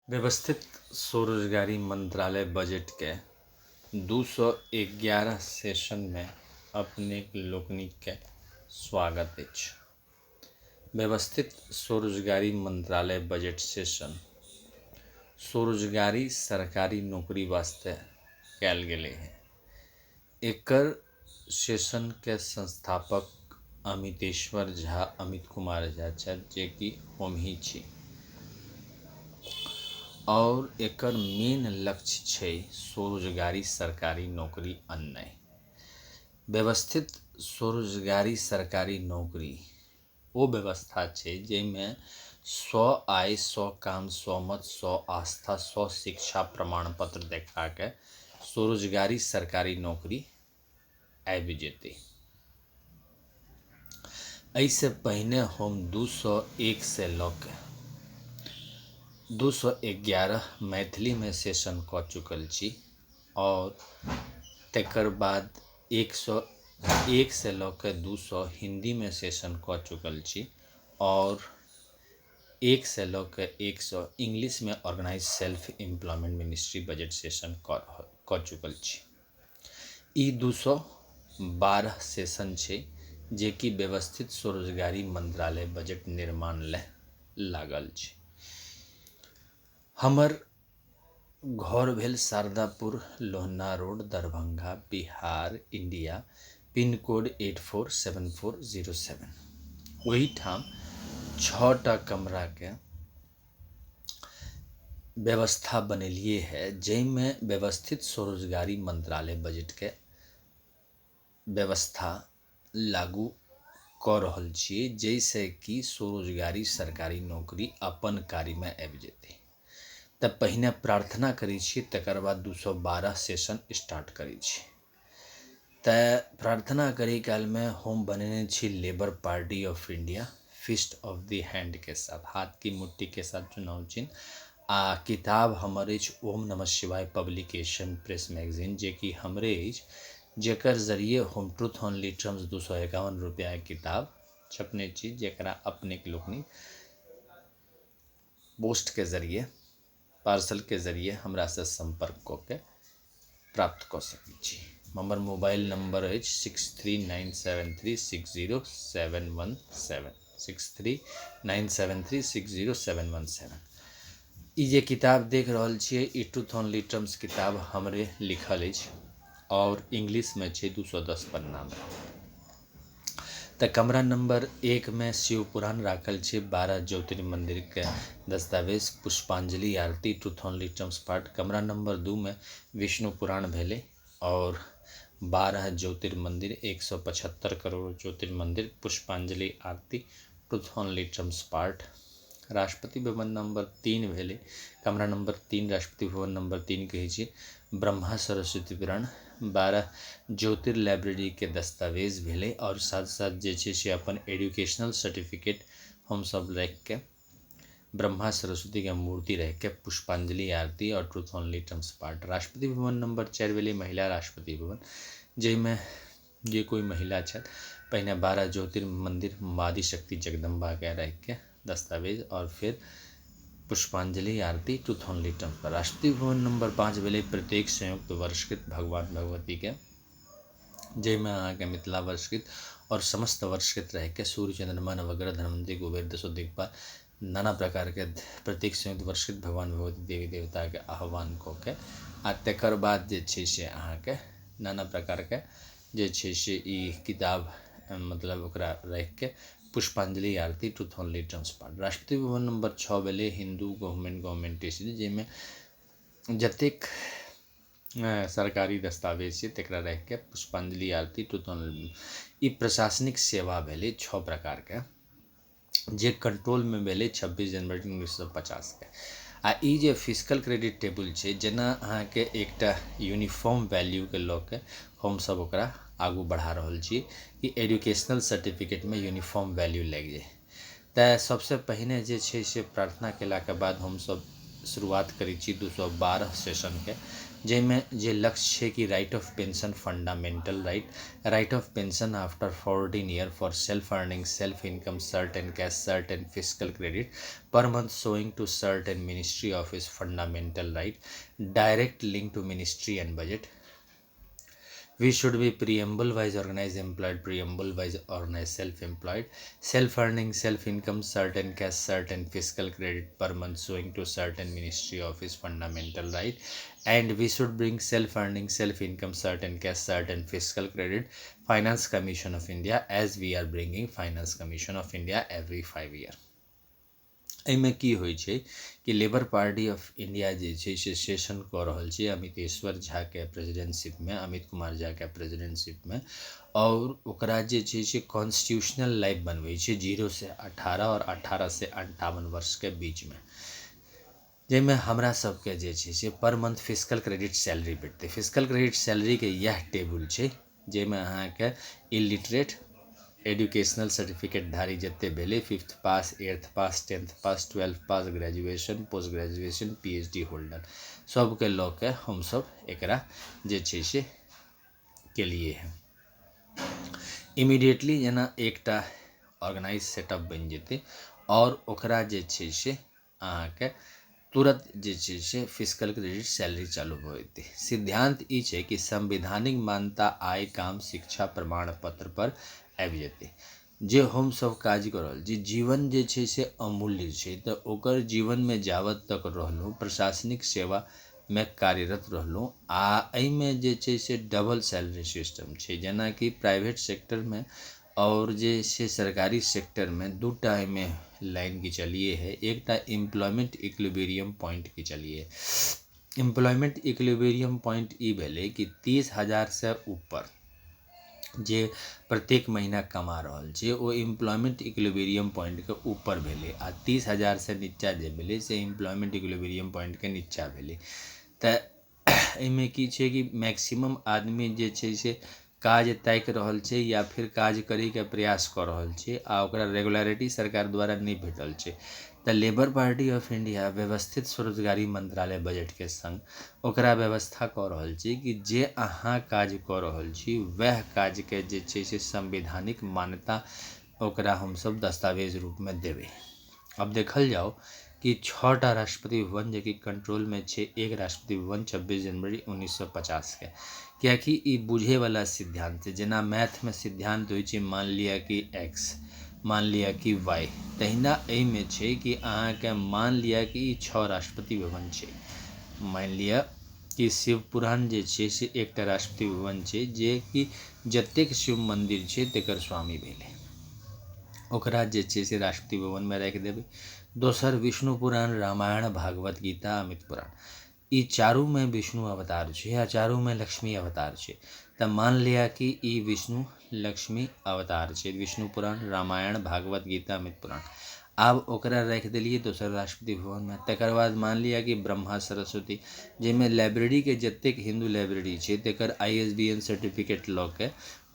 व्यवस्थित स्वरोजगारी मंत्रालय बजट के 211 सेशन में अपने लोकनिक के स्वागत अछि। व्यवस्थित स्वरोजगारी मंत्रालय बजट सेशन स्वरोजगारी सरकारी नौकरी वास्ते कयल गेले है। एकर सेशन के संस्थापक अमित कुमार झा छथि, जे कि हम ही छी, और एकर मेन लक्ष्य छै स्वरोजगारी सरकारी नौकरी अननाइ। व्यवस्थित स्वरोजगारी सरकारी नौकरी ओ व्यवस्था छै जाहिमे स्व आय, स्व काम, स्व मत, स्व आस्था, स्व शिक्षा प्रमाण पत्र देखा के स्वरोजगारी सरकारी नौकरी आबि जेतै। एहिसँ पहिने हम 201 से लऽ के 211 मैथिली में सेशन कऽ चुकल छी, और तकर बाद 101 से लऽ के 200 हिंदी में सेशन कऽ चुकल छी, और 1 से लऽ के 100 इंग्लिश में organise self employment ministry budget session कऽ चुकल छी। ई 212 सेशन छै जे कि व्यवस्थित स्वरोजगारी मंत्रालय बजट निर्माण ले लागल छै। हमर घर भेल Shardapur, Lohna road, Darbhanga, Bihar, India, pin code 847407। वही ठाम 6टा कमरा के व्यवस्था बनेलिए है, जैमे व्यवस्थित स्वरोजगारी मंत्रालय बजट के व्यवस्था लागू कऽ रहल छियै, जैसे कि स्वरोजगारी सरकारी नौकरी अपन कार्य में आबि जेतै। तब पहिने प्रार्थना करै छी, तकर बाद 212 सेशन स्टार्ट करै छी। तऽ प्रार्थना करै काल में हम बनेने छी Labour Party of India fist of the hand के साथ, हाथ की मुट्ठी के साथ चुनाव चिन्ह। आ किताब हमर अछि ओम नमः शिवाय पब्लिकेशन प्रेस मैगजीन, जे कि हमरे अछि, जेकर जरिए हम ट्रूथ ओनली टर्म्स 251 रुपया के किताब छपने छी, जेकरा अपने लोकनि पोस्ट के जरिए, पार्सल के जरिए हमरा से संपर्क कऽ के प्राप्त कऽ सकै छी। हमर मोबाइल नंबर अछि 6397360717 6397360717। ई जे किताब देख रहल छियै, ई ट्रूथ ओनली टर्म्स किताब हमरे लिखल अछि, और इंग्लिश में छै 210 पन्ना में। तऽ कमरा नंबर 1 में शिव पुराण राखल छै, 12 ज्योतिर्मंदिर के दस्तावेज, पुष्पांजलि आरती, ट्रूथ ओनली टर्म्स पार्ट। कमरा नंबर 2 में विष्णु पुराण भेले, और 12 ज्योतिर्मंदिर, 175 करोड़ ज्योतिर्मंदिर, पुष्पांजलि आरती, truth only terms part. Rashtrapati Bhavan number 3 भेले, कमरा नंबर 3 राष्ट्रपति भवन नंबर 3 कहै छी, ब्रह्मा सरस्वती पुराण, 12 ज्योतिर्लाइब्रेरी के दस्तावेज भेले, और साथ साथ जे छै से अपन एजुकेशनल सर्टिफिकेट हम सब रख के, ब्रह्मा सरस्वती के मूर्ति रख के, पुष्पांजलि आरती और truth only terms part. Rashtrapati Bhavan number 4 भेले महिला राष्ट्रपति भवन, जैमे जे कोई महिला छथि पहिने 12 ज्योतिर्मंदिर मादी शक्ति जगदम्बा के रख के दस्तावेज, और फिर पुष्पांजलि आरती, ट्रूथ ओनली टर्म्स पर। राष्ट्रपति भवन नंबर 5 भेले प्रत्येक संयुक्त वर्षकृत भगवान भगवती के, जैमे अहाँ के मिथिला वर्षकृत और समस्त वर्षकृत रह के सूर्य चंद्रमा नवग्रह धनवंतरी कुबेर दसो दिक्पाल नाना प्रकार के प्रत्येक संयुक्त वर्षकृत भगवान भगवती देवी देवता के आह्वान कऽ के, आ तकर बाद जे छै से अहाँ के नाना प्रकार के जे छै से ई किताब मतलब ओकरा रख के पुष्पांजलि आरती, truth only terms part. Rashtrapati Bhavan number 6 भेले हिंदू गवर्नमेंट जैमे जतेक सरकारी दस्तावेज छै तकरा रख के पुष्पांजलि आरती, ट्रूथ ओनली। ई प्रशासनिक सेवा भेले 6 प्रकार के, जे कंट्रोल में भेले 26 जनवरी 1950 के। आ ई जे फिजिकल क्रेडिट टेबल छै, जेना अहाँ के एकटा यूनिफॉर्म वैल्यू के लऽ के हम सब ओकरा आगू बढ़ा रहल छी कि एजुकेशनल सर्टिफिकेट में यूनिफॉर्म वैल्यू लागि जाए। तऽ सबसे पहिने जे छै से प्रार्थना केला के बाद हम सब शुरुआत करी छी 212 सेशन के, जैमे जे लक्ष्य छै कि right of pension fundamental right of pension after 14 year for self earning self income certain cash certain physical credit per month showing to certain ministry office fundamental right direct link to ministry and budget. We should be preamble wise organized employed, preamble wise organized self employed, self earning, self income, certain cash, certain fiscal credit per month showing to certain ministry office fundamental right. And we should bring self earning, self income, certain cash, certain fiscal credit, Finance Commission of India, as we are bringing Finance Commission of India every 5 year. एहिमे की होइ छै कि labour Party of India जे छै से session कऽ रहल छै अमितेश्वर झा के प्रेसिडेंटशिप में, अमित कुमार झा के प्रेसिडेंटशिप में, और ओकरा जे छै से कॉन्स्टिट्यूशनल लाइफ बनबै छै 0 से 18 और 18 से 58 वर्ष के बीच में, जैमे हमरा सबके जे छै से per month physical credit salary भेटतै। फिजिकल क्रेडिट सैलरी के यह टेबल छै जैमे अहाँके इलिटरेट एजुकेशनल सर्टिफिकेट धारी जते भेले 5th pass 8th pass 10th pass 12th pass graduation post graduation PhD holder सबके लऽ के हम सब एकरा जे छै से केलिए हैं। इमीडिएटली जेना एकटा ऑर्गेनाइज सेटअप बनि जेतै और ओकरा जे छै से अहाँके तुरंत जे छै से फिजिकल क्रेडिट सैलरी चालू भऽ जेतै। सिद्धांत ई छै कि संवैधानिक मान्यता आय काम शिक्षा प्रमाण पत्र पर आबि जेतै। जे हम सब काज कर रहल छी जीवन जे छै से अमूल्य छै, तऽ ओकर जीवन में जावत तक रहलहुँ प्रशासनिक सेवा में कार्यरत रहलहुँ आ एहिमे जे छै से डबल सैलरी सिस्टम छै, जेना कि प्राइवेट सेक्टर में और जे से सरकारी सेक्टर में दूटा में लाइन की चलिए है। एकटा एम्प्लॉयमेंट इक्विलिब्रियम पॉइंट की चलिए। एम्प्लॉयमेंट इक्विलिब्रियम पॉइंट ई भेलै कि 30,000 से ऊपर जे प्रत्येक महीना कमा रहल छै ओ एम्प्लॉयमेंट इक्विलिब्रियम पॉइंट के ऊपर भेलै, आ 30,000 से नीचा जे भेलै से एम्प्लॉयमेंट इक्विलिब्रियम पॉइंट के नीचा भेलै। तऽ एहिमे की छै कि मैक्सिमम आदमी जे छै से काज ताकि रहल छै या फिर काज करे के प्रयास कऽ रहल छै आ ओकरा रेगुलरिटी सरकार द्वारा नहीं भेटल छै। तऽ लेबर पार्टी ऑफ इंडिया व्यवस्थित स्वरोजगारी मंत्रालय बजट के संग ओकरा व्यवस्था कऽ रहल छै कि जे अहाँ काज कऽ रहल छी वह काज के जे छै से संवैधानिक मान्यता ओकरा हम सब दस्तावेज रूप में देबै। अब देखल जाओ कि 6टा राष्ट्रपति भवन जे कि कंट्रोल में छै, एक राष्ट्रपति भवन 26 जनवरी 1950 के, कियाकि ई बुझे वाला सिद्धांत छै। जेना मैथ में सिद्धांत होइ छै मान लिया कि x मान लिया कि y, तहिना एहिमे छै कि अहाँके मान लिया कि 6 राष्ट्रपति भवन छै। मान लिया कि शिवपुराण जे छै से एकटा राष्ट्रपति भवन छै जे कि जतेक शिव मंदिर छै तेकर स्वामी भेलै, ओकरा जे छै से राष्ट्रपति भवन में राखि देबै। दोसर विष्णु पुराण, रामायण, भागवत गीता, अमित पुराण, ई चारू में विष्णु अवतार छै आ चारू में लक्ष्मी अवतार छै। तऽ मान लिया कि ई विष्णु लक्ष्मी अवतार छै, विष्णु पुराण, रामायण, भागवत गीता, अमित पुराण। आब ओकरा रख देलिए दोसर राष्ट्रपति भवन में। तकर बाद मान लिया कि ब्रह्मा सरस्वती, जैमें लाइब्रेरी के जतेक हिंदू लाइब्रेरी छै तेकर ISBN सर्टिफिकेट लऽ के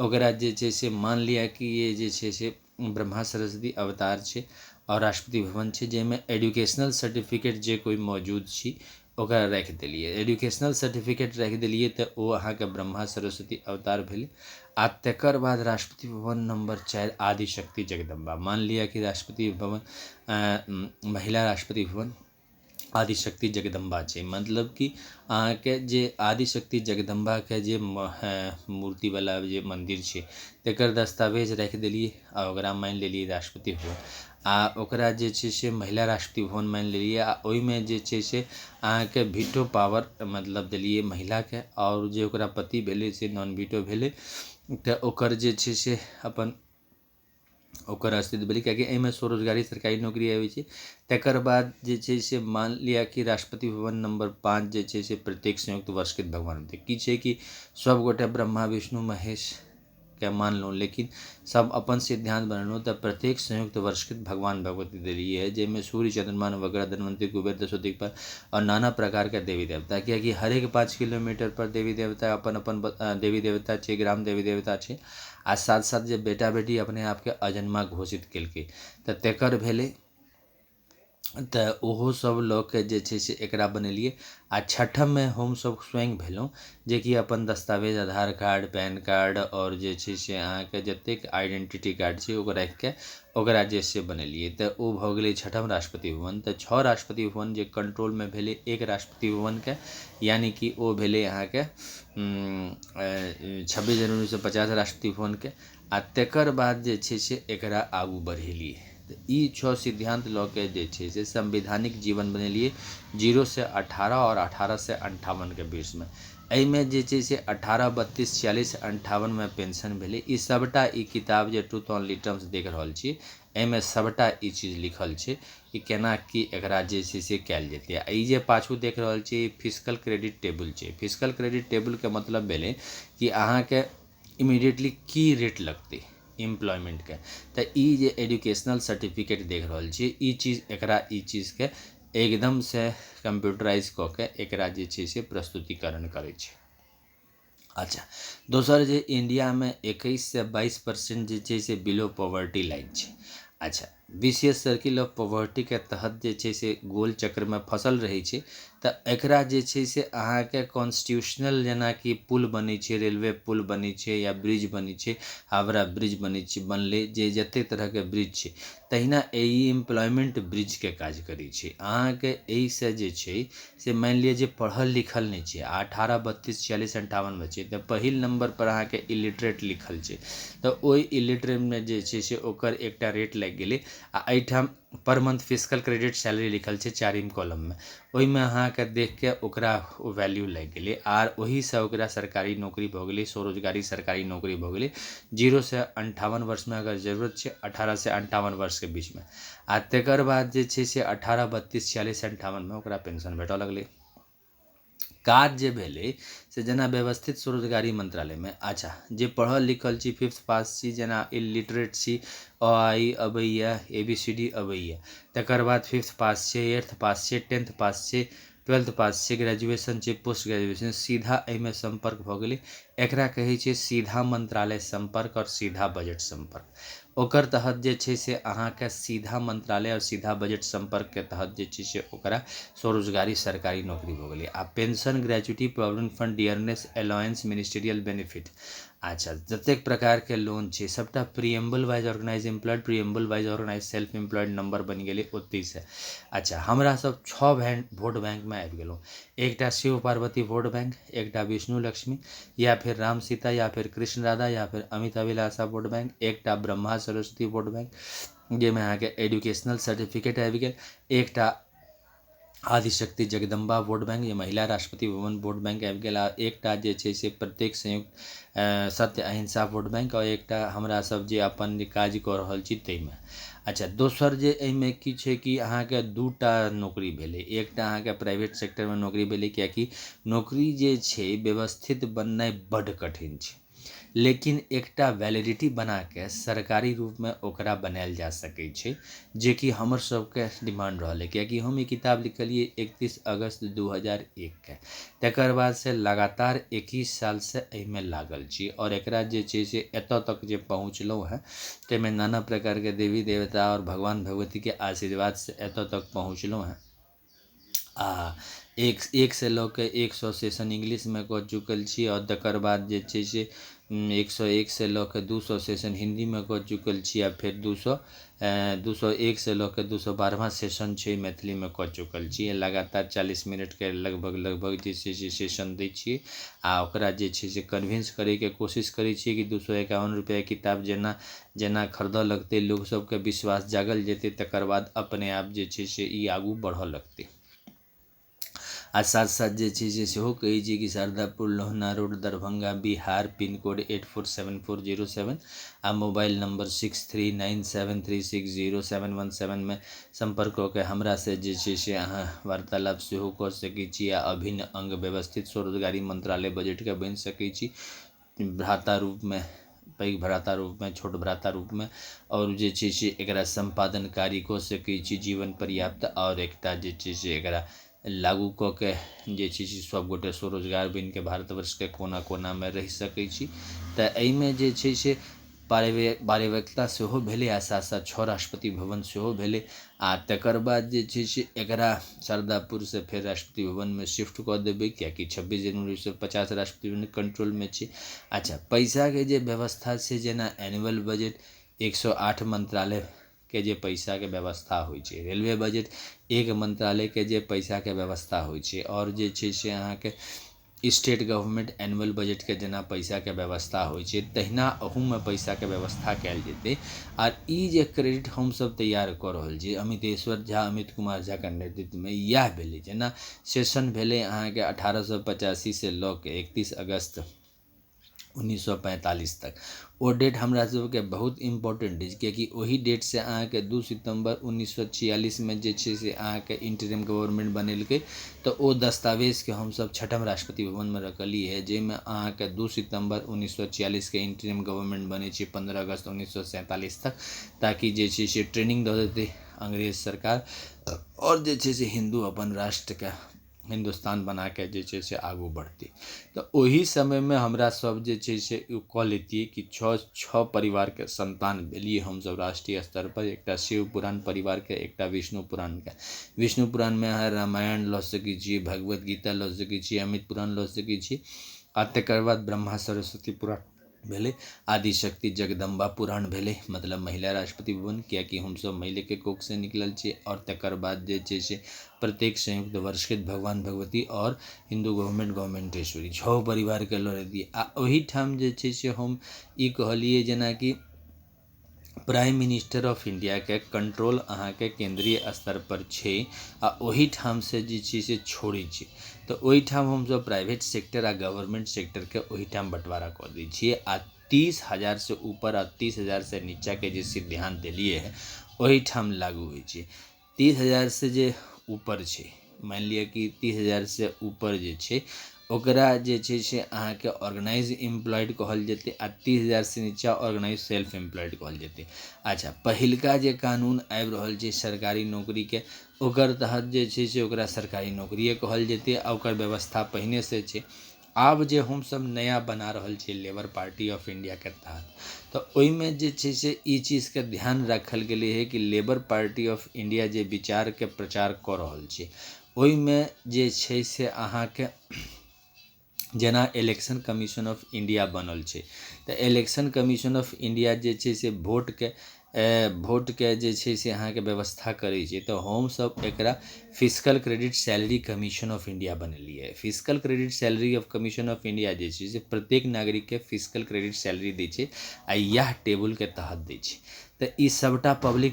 ओकरा जे छै से मान लिया कि ये जे छै से ब्रह्मा सरस्वती अवतार छै और राष्ट्रपति भवन छै, जैमें एजुकेशनल सर्टिफिकेट जे कोई मौजूद छी ओकरा रख देलिए। एजुकेशनल सर्टिफिकेट रख देलिए तऽ ओ अहाँके ब्रह्मा सरस्वती अवतार भेलै। आ तकर बाद राष्ट्रपति भवन नंबर 4 आदिशक्ति जगदम्बा। मान लिया कि राष्ट्रपति भवन महिला राष्ट्रपति भवन आदिशक्ति जगदम्बा छै, मतलब कि अहाँके जे आदिशक्ति जगदम्बा के जे मूर्ति वाला जे मंदिर छै तेकर दस्तावेज रख देलिए आ ओकरा मान लेलिए राष्ट्रपति भवन। आ ओकरा जे छै से महिला राष्ट्रपति भवन मान लेलिए आ ओहिमे जे छै से अहाँके वीटो पावर मतलब देलिए महिला के, और जे ओकरा पति भेलै से नॉन वीटो भेलै। तऽ ओकर जे छै से अपन ओकर अस्तित्व भेलै, कियाकि एहिमे स्वरोजगारी सरकारी नौकरी आबै छै। तकर बाद जे छै से मान लिया कि राष्ट्रपति भवन नंबर 5 जे छै से प्रत्येक संयुक्त वर्षकृत भगवान होतै। की छै कि सब गोटे ब्रह्मा विष्णु महेश के मानलहुँ, लेकिन सब अपन सिद्धांत बनेलहुँ तऽ प्रत्येक संयुक्त वर्षकृत भगवान भगवती देलिए है, जैमें सूर्य चंद्रमा नवग्रह धनवंतरी कुबेर दशोदिक्पाल और नाना प्रकार के देवी देवता, कियाकि हर एक 5 किलोमीटर पर देवी देवता अपन अपन देवी देवता छै, ग्राम देवी देवता छै। आ साथ साथ जे बेटा बेटी अपने आप के अजन्मा घोषित केलकै तऽ तेकर भेलै तऽ ओहो सब लऽ के जे छै से एकरा बनेलिए। आ छठममे हमसब स्वयं भेलहुँ जेकि अपन दस्तावेज आधार कार्ड, पैन कार्ड और जे छै से अहाँके जतेक आइडेंटिटी कार्ड छै ओकरा राखिके ओकरा जे से बनेलिए। तऽ ओ भऽ गेलै छठम राष्ट्रपति भवन। तऽ 6 राष्ट्रपति भवन जे कंट्रोलमे भेलै एक राष्ट्रपति भवनके, यानी कि ओ भेलै अहाँके 26 जनवरी 1950 राष्ट्रपति भवनके। आ तकर बाद जे छै से एकरा आगू बढ़ेलिए। तऽ ई 6 सिद्धांत लऽ के जे छै से संवैधानिक जीवन बनेलिए 0 से 18 और 18 से 58 के बीच में। एहिमे जे छै से 18, 32, 46, 58 पेंशन भेलै। ई सबटा ई किताब जे ट्रूथ ऑन लिटर्म्स देख रहल छी एहिमे सबटा ई चीज लिखल छै कि केना कि एकरा जे छै से कयल जेतै। आ ई जे पाछू देख रहल छी फिजिकल क्रेडिट टेबल छै। फिजिकल क्रेडिट टेबलके मतलब भेलै कि अहाँके इमीडिएटली की रेट लगतै एम्प्लॉयमेंटके। तऽ ई जे एजुकेशनल सर्टिफिकेट देख रहल छी ई चीज एकरा ई चीजके एकदम से कंप्यूटराइज कऽ के एकरा जे छै से प्रस्तुतिकरण करै छै। अच्छा, दोसर जे इंडियामे 21 से 22% जे छै से बिलो पॉवर्टी लाइन छै। अच्छा, विशेष सर्किल ऑफ पॉवर्टीके तहत जे छै से गोल चक्रमे फंसल रहै छै। तऽ एकरा जे छै से अहाँके कॉन्स्टिट्यूशनल जेनाकि पुल बनै छै, रेलवे पुल बनै छै या ब्रिज बनै छै, हावड़ा ब्रिज बनै छै, बनलै जे जतेक तरहके ब्रिज छै तहिना ई एम्प्लॉयमेंट ब्रिजके काज करै छै। अहाँके एहिसँ जे छै से मानि लिअ जे पढ़ल लिखल नहि छै 18, 32, 46, 58 छै तऽ पहिल नंबरपर अहाँके इलिटरेट लिखल छै। तऽ ओहि इलिटरेटमे जे छै से ओकर एकटा रेट लागि गेलै। आ एहिठाम per month physical credit salary लिखल छै 4म कॉलममे। ओहिमे अहाँके देख के ओकरा ओ वैल्यू लागि गेलै आर ओहिसँ ओकरा सरकारी नौकरी भऽ गेलै, स्वरोजगारी सरकारी नौकरी भऽ गेलै। 0 से 58 वर्षमे अगर जरूरत छै 18 से 58 वर्षके बीचमे। आ तकर बाद जे छै से 18, 32, 46, 58 ओकरा पेंशन भेटऽ लगलै। काज जे भेलै से जेना व्यवस्थित स्वरोजगारी मंत्रालयमे। अच्छा, जे पढ़ल लिखल छी, 5th पास छी, जेना इलिटरेट छी, अ आ इ अबैए, ABCD अबैए, तकर बाद 5th पास छै, 8th पास छै, 10th पास छै, 12th पास छै, ग्रेजुएशन छै, पोस्ट ग्रेजुएशन, सीधा एहिमे संपर्क भऽ गेलै। एकरा कहै छै सीधा मंत्रालय संपर्क और सीधा बजट संपर्क। ओकर तहत जे छै से अहाँके सीधा मंत्रालय और सीधा बजट संपर्कके तहत जे छै से ओकरा स्वरोजगारी सरकारी नौकरी भऽ गेलै। आ pension, gratuity, provident fund, dearness allowance, ministerial benefit, अच्छा जतेक प्रकारके लोन छै सबटा preamble wise organise employed, preamble wise organise self employed number बनि गेलै ओतहिसँ। अच्छा, हमरा सब 6 वोट बैंकमे आबि गेलहुँ। एकटा शिव पार्वती वोट बैंक, एकटा विष्णु लक्ष्मी या फिर राम सीता या फिर कृष्ण राधा या फिर अमित अभिलाषा वोट बैंक, एकटा ब्रह्मा सरस्वती वोट बैंक जाहिमे अहाँके एजुकेशनल सर्टिफिकेट आबि गेल, एकटा आदिशक्ति जगदम्बा वोट बैंक जे महिला राष्ट्रपति भवन वोट बैंक आबि गेल, आ एकटा जे छै से प्रत्येक संयुक्त सत्य अहिंसा वोट बैंक, और एकटा हमरा सब जे अपन जे काज कऽ रहल छी ताहिमे। अच्छा, दोसर जे एहिमे की छै कि अहाँके 2टा नौकरी भेलै। एकटा अहाँके प्राइवेट सेक्टरमे नौकरी भेलै किएकि नौकरी जे छै व्यवस्थित बननाइ बड्ड कठिन छै, लेकिन एकटा वैलिडिटी बनाके सरकारी रूपमे ओकरा बनायल जा सकै छै जेकि हमर सबके डिमांड रहलै। किएकि हम ई किताब लिखलिए 31 अगस्त 2001के, तकर बाद से लगातार 21 सालसँ एहिमे लागल छी और एकरा जे छै से एतऽ तक जे पहुँचलहुँ हैं ताहिमे नाना प्रकारके देवी देवता और भगवान भगवतीके आशीर्वादसँ एतऽ तक पहुँचलहुँ हैं। आ एक से लऽ के 100 सेशन इंग्लिशमे कऽ चुकल छी और तकर बाद जे छै से 101 से लऽ के 200 सेशन हिंदीमे कऽ चुकल छी। आ फेर 201 से लऽ के 212वां सेशन छै मैथिलीमे कऽ चुकल छी। लगातार 40 मिनटके लगभग जे छै से सेशन दै छियै आ ओकरा जे छै से कन्विंस करैके कोशिश करै छियै कि 251 रुपैआ किताब जेना जेना खरीदऽ लगतै लोग सबके विश्वास जागल जेतै तकर बाद अपने आप जे छै से ई आगू बढ़ऽ लगतै। आ साथ साथ जे छै से सेहो कहै छी कि शारदापुर लोहना रोड दरभंगा बिहार पिनकोड 847407 आ मोबाइल नंबर 6397360717 में संपर्क कऽ के हमरा से जे छै से अहाँ वार्तालाप सेहो कऽ सकै छी आ अभिन्न अंग व्यवस्थित स्वरोजगारी मंत्रालय बजटके बनि सकै छी, भ्राता रूपमे, पैघ भ्राता रूपमे, छोट भ्राता रूपमे, और जे छै से एकरा संपादन कार्य कऽ सकै छी जीवन पर्याप्त, और एकटा जे छै से एकरा लागू कऽ के जे छै से सबगोटे स्वरोजगार बनिके भारतवर्षके कोना कोनामे रहि सकै छी। तऽ एहिमे जे छै से पर्यवेक्षता सेहो भेलै आ साथ साथ 6 राष्ट्रपति भवन सेहो भेलै आ तकर बाद जे छै से एकरा शारदापुर से फेर राष्ट्रपति भवन में शिफ्ट कऽ देबै कियाकि 26 जनवरी से 50 राष्ट्रपति भवन कंट्रोल में छै। अच्छा, पैसा के जे व्यवस्था छै जेना एनुअल बजट 108 मंत्रालय के जे पैसा के व्यवस्था होइ छै, रेलवे बजट एक मंत्रालय के जे पैसा के व्यवस्था होइ छै और जे छै से अहाँ के स्टेट गवर्नमेंट एनुअल बजट के जेना पैसा के व्यवस्था होइ छै तहिना अहू में पैसा के व्यवस्था कयल जेतै। आर ई जे क्रेडिट हम सब तैयार कऽ रहल छी अमितेश्वर झा अमित कुमार झा के नेतृत्व में इएह भेलै। जेना सेशन भेलै अहाँ के 1885 से लऽ के 31 अगस्त 1945 तक, ओ डेट हमरा सबके बहुत इम्पोर्टेंट अछि कियाकि ओही डेट से अहाँ के 2 सितंबर 1946 में जे छै से अहाँ के इंटरिम गवर्नमेंट बनेलकै। तो ओ दस्तावेज के हम सब छठम राष्ट्रपति भवन में रखलिए है जेमे अहाँ के 2 सितंबर 1946 के इंटरिम गवर्नमेंट बने छै 15 अगस्त 1947 तक, ताकि जे छै से ट्रेनिंग दऽ देतै अंग्रेज सरकार और जे छै से हिंदू अपन राष्ट्र के हिंदुस्तान बना के जे छै से आगू बढ़तै। तो ओही समय में हमरा सब जे छै से कऽ लेतियै कि छः परिवार के संतान भेलिए हम सब राष्ट्रीय स्तर पर, एकटा शिव पुराण परिवार के, एकटा विष्णु पुराण के। विष्णु पुराण में अहाँ रामायण लऽ सकै छी, भगवत गीता लऽ सकै छी, अमित पुराण लऽ सकै छी आ तकर बाद ब्रह्मा सरस्वती पुराण भेलै, आदिशक्ति जगदम्बा पुराण भेलै मतलब महिला राष्ट्रपति भवन कियाकि हम सब महिले के कोख से निकलल छियै। और तकर बाद जे छै से प्रत्येक संयुक्त वर्ष के भगवान भगवती और हिंदू गवर्नमेंटेश्वरी 6 परिवार के लऽ दिए। आ ओही ठाम जे छै से हम ई कहलिए जेना कि प्राइम मिनिस्टर ऑफ इंडिया के कंट्रोल अहाँ के केंद्रीय स्तर पर छै आ ओही ठाम से जे छै से छोड़े छै। तो ओही ठाम हम सब प्राइवेट सेक्टर आ गवर्नमेंट सेक्टर के ओही ठाम बंटवारा कर दै छियै आ 30,000 से ऊपर आ 30,000 से नीचा के जे सिद्धांत देलिए है ओही ठाम लागू होइ छै। 30,000 से जे ऊपर छै, मान लिअ कि 30,000 से ऊपर जे छै ओकरा जे छै से अहाँ के ऑर्गेनाइज एम्प्लॉयड कहल जेतै आ 30,000 से नीचा ऑर्गेनाइज सेल्फ एम्प्लॉयड कहल जेतै। अच्छा, पहिलका जे कानून आबि रहल छै सरकारी नौकरी के ओकर तहत जे छै से ओकरा सरकारी नौकरिए कहल जेतै आ ओकर व्यवस्था पहिने से छै। आब जे हम सब नया बना रहल छियै लेबर पार्टी ऑफ इंडिया के तहत, तो ओहिमे जे छै से ई चीज के ध्यान रखल गेलै है कि लेबर पार्टी ऑफ इंडिया जे विचार के प्रचार कऽ रहल छै ओहिमे जे छै से अहाँ के जेना इलेक्शन कमीशन ऑफ इंडिया बनल छै तऽ इलेक्शन कमीशन ऑफ इंडिया जे छै से भोट के जे छै से अहाँ के व्यवस्था करै छै। तो हम सब एकरा physical credit salary commission of India बनेलिए। Physical credit salary of commission of India जे छै से प्रत्येक नागरिक के फिजिकल क्रेडिट सैलरी दै छै आ इएह टेबुल के तहत दै छै। तो ई सबटा पब्लिक